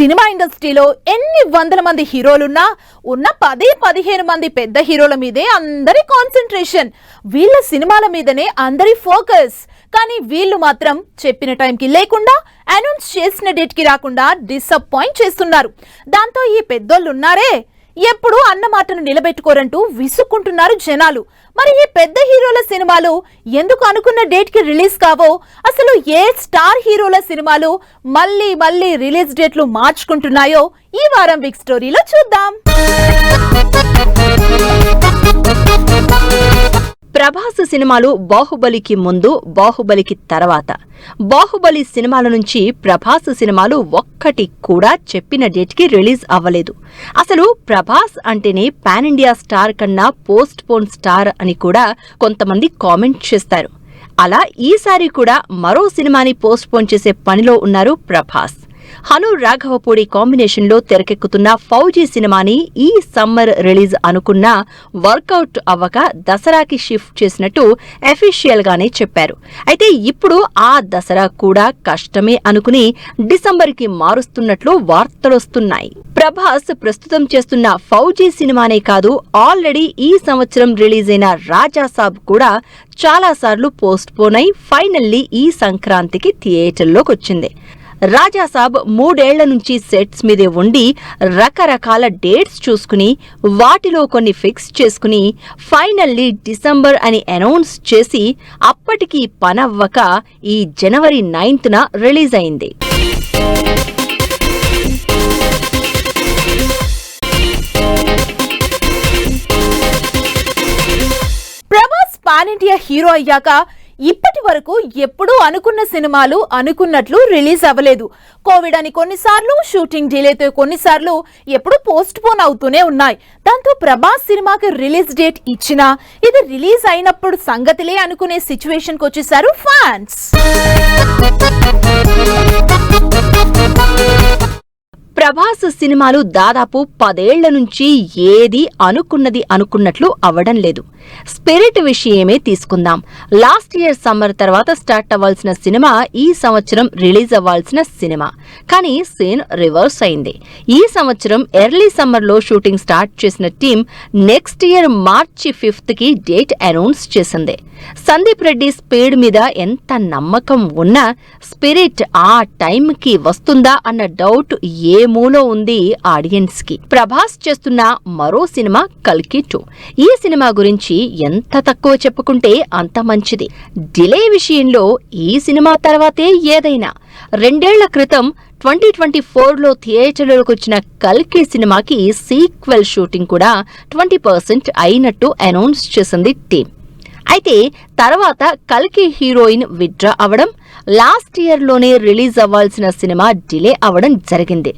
Cinema ఇండస్ట్రీలో ఎన్ని వందల మంది హీరోలున్నా ఉన్న 10-15 మంది పెద్ద హీరోల మీదే అందరి కాన్సంట్రేషన్. వీళ్ళ సినిమాల మీదనే అందరి ఫోకస్. కానీ వీళ్ళు మాత్రం చెప్పిన టైంకి లేకుండా, అనౌన్స్ చేసిన డేట్ కి రాకుండా డిసప్పాయింట్ చేస్తున్నారు. దాంతో ఈ పెద్దోళ్ళు ఉన్నారే, ఎప్పుడు అన్న మాటను నిలబెట్టుకోరంటూ విసుక్కుంటున్నారు జనాలు. మరి ఈ పెద్ద హీరోల సినిమాలు ఎందుకు అనుకున్న డేట్ కి రిలీజ్ కావో, అసలు ఏ స్టార్ హీరోల సినిమాలు మళ్ళీ రిలీజ్ డేట్లు మార్చుకుంటున్నాయో ఈ వారం బిగ్ స్టోరీలో చూద్దాం. ప్రభాస్ సినిమాలు బాహుబలికి ముందు, బాహుబలికి తర్వాత. బాహుబలి సినిమాల నుంచి ప్రభాస్ సినిమాలు ఒక్కటి కూడా చెప్పిన డేట్కి రిలీజ్ అవ్వలేదు. అసలు ప్రభాస్ అంటేనే పాన్ ఇండియా స్టార్ కన్నా పోస్ట్ పోన్ స్టార్ అని కూడా కొంతమంది కామెంట్ చేస్తారు. అలా ఈసారి కూడా మరో సినిమాని పోస్ట్ పోన్ చేసే పనిలో ఉన్నారు ప్రభాస్. హను రాఘవపూడి కాంబినేషన్ లో తెరకెక్కుతున్న ఫౌజీ సినిమాని ఈ సమ్మర్ రిలీజ్ అనుకున్నా వర్కౌట్ అవ్వక దసరాకి షిఫ్ట్ చేసినట్టు అఫీషియల్ గానే చెప్పారు. అయితే ఇప్పుడు ఆ దసరా కూడా కష్టమే అనుకుని డిసెంబర్ కి మారుస్తున్నట్లు వార్తలొస్తున్నాయి. ప్రభాస్ ప్రస్తుతం చేస్తున్న ఫౌజీ సినిమానే కాదు, ఆల్రెడీ ఈ సంవత్సరం రిలీజ్ అయిన రాజాసాబ్ కూడా చాలాసార్లు పోస్ట్ పోన్ అయి ఫైనల్లీ ఈ సంక్రాంతికి థియేటర్లోకి వచ్చింది. రాజాసాబ్ 3 ఏళ్ల నుంచి సెట్స్ మీదే ఉండి రకరకాల డేట్స్ చూసుకుని వాటిలో కొన్ని ఫిక్స్ చేసుకుని ఫైనల్లీ డిసెంబర్ అని అనౌన్స్ చేసి అప్పటికీ పనవ్వక ఈ జనవరి 9న రిలీజ్ అయింది. ప్రభాస్ పాన్ ఇండియా హీరో అయ్యాక ఇప్పటి వరకు ఎప్పుడూ అనుకున్న సినిమాలు అనుకున్నట్లు రిలీజ్ అవ్వలేదు. కోవిడ్ అని కొన్నిసార్లు, షూటింగ్ డిలేతో కొన్నిసార్లు ఎప్పుడు పోస్ట్ పోన్ అవుతూనే ఉన్నాయి. దాంతో ప్రభాస్ సినిమాకి రిలీజ్ డేట్ ఇచ్చినా ఇది రిలీజ్ అయినప్పుడు సంగతిలే అనుకునే సిచ్యువేషన్ కి వచ్చేసారు ఫ్యాన్స్. ప్రభాస్ సినిమాలు దాదాపు 10 ఏళ్ల నుంచి ఏది అనుకున్నది అనుకున్నట్లు అవ్వడం లేదు. స్పిరిట్ విషయమే తీసుకుందాం. లాస్ట్ ఇయర్ సమ్మర్ తర్వాత స్టార్ట్ అవ్వాల్సిన సినిమా ఈ సంవత్సరం రిలీజ్ అవ్వాల్సిన సినిమా. కానీ సీన్ రివర్స్ అయింది. ఈ సంవత్సరం ఎర్లీ సమ్మర్ లో షూటింగ్ స్టార్ట్ చేసిన టీం నెక్స్ట్ ఇయర్ మార్చి 5th కి డేట్ అనౌన్స్ చేసింది. సందీప్ రెడ్డి స్పీడ్ మీద ఎంత నమ్మకం ఉన్నా స్పిరిట్ ఆ టైంకి వస్తుందా అన్న డౌట్ ఏ మూలో ఉంది ఆడియన్స్ కి. ప్రభాస్ చేస్తున్న మరో సినిమా కల్కి 2. ఈ సినిమా గురించి ఎంత తక్కువ చెప్పుకుంటే అంత మంచిది. డిలే విషయంలో ఈ సినిమా తర్వాతే ఏదైనా. 2 ఏళ్ల క్రితం 2024లో థియేటర్లోకి వచ్చిన కల్కి సినిమాకి సీక్వెల్ షూటింగ్ కూడా 20% అయినట్టు అనౌన్స్ చేసింది టీం. అయితే తర్వాత కల్కి హీరోయిన్ విత్డ్రా అవడం, లాస్ట్ ఇయర్ లోనే రిలీజ్ అవ్వాల్సిన సినిమా డిలే అవడం జరిగింది.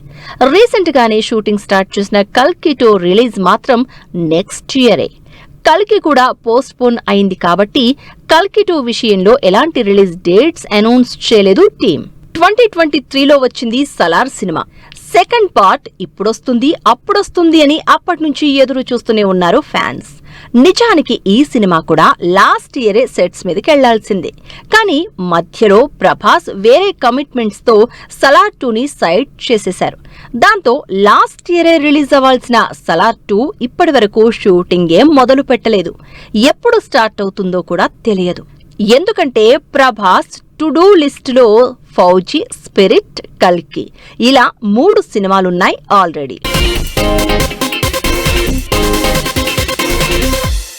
రీసెంట్ గానే షూటింగ్ స్టార్ట్ చేసిన కల్కి 2 రిలీజ్ మాత్రం నెక్స్ట్ ఇయరే. కల్కి కూడా పోస్ట్ పోన్ అయింది కాబట్టి కల్కి 2 విషయంలో ఎలాంటి రిలీజ్ డేట్స్ అనౌన్స్ చేయలేదు టీం. 2023లో వచ్చింది సలార్ సినిమా. సెకండ్ పార్ట్ ఇప్పుడొస్తుంది అప్పుడొస్తుంది అని అప్పటి నుంచి ఎదురు చూస్తూనే ఉన్నారు ఫ్యాన్స్. నిజానికి ఈ సినిమా కూడా లాస్ట్ ఇయరే సెట్స్ మీదకి వెళ్లాల్సిందే. కానీ మధ్యలో ప్రభాస్ వేరే కమిట్మెంట్స్ తో సలార్ 2ని సైడ్ చేసేశారు. దాంతో లాస్ట్ ఇయరే రిలీజ్ అవ్వాల్సిన సలార్ 2 ఇప్పటి వరకు షూటింగే మొదలు పెట్టలేదు. ఎప్పుడు స్టార్ట్ అవుతుందో కూడా తెలియదు. ఎందుకంటే ప్రభాస్ టు డూ లిస్ట్ లో ఫౌజీ, స్పిరిట్, కల్కి ఇలా 3 సినిమాలున్నాయి ఆల్రెడీ.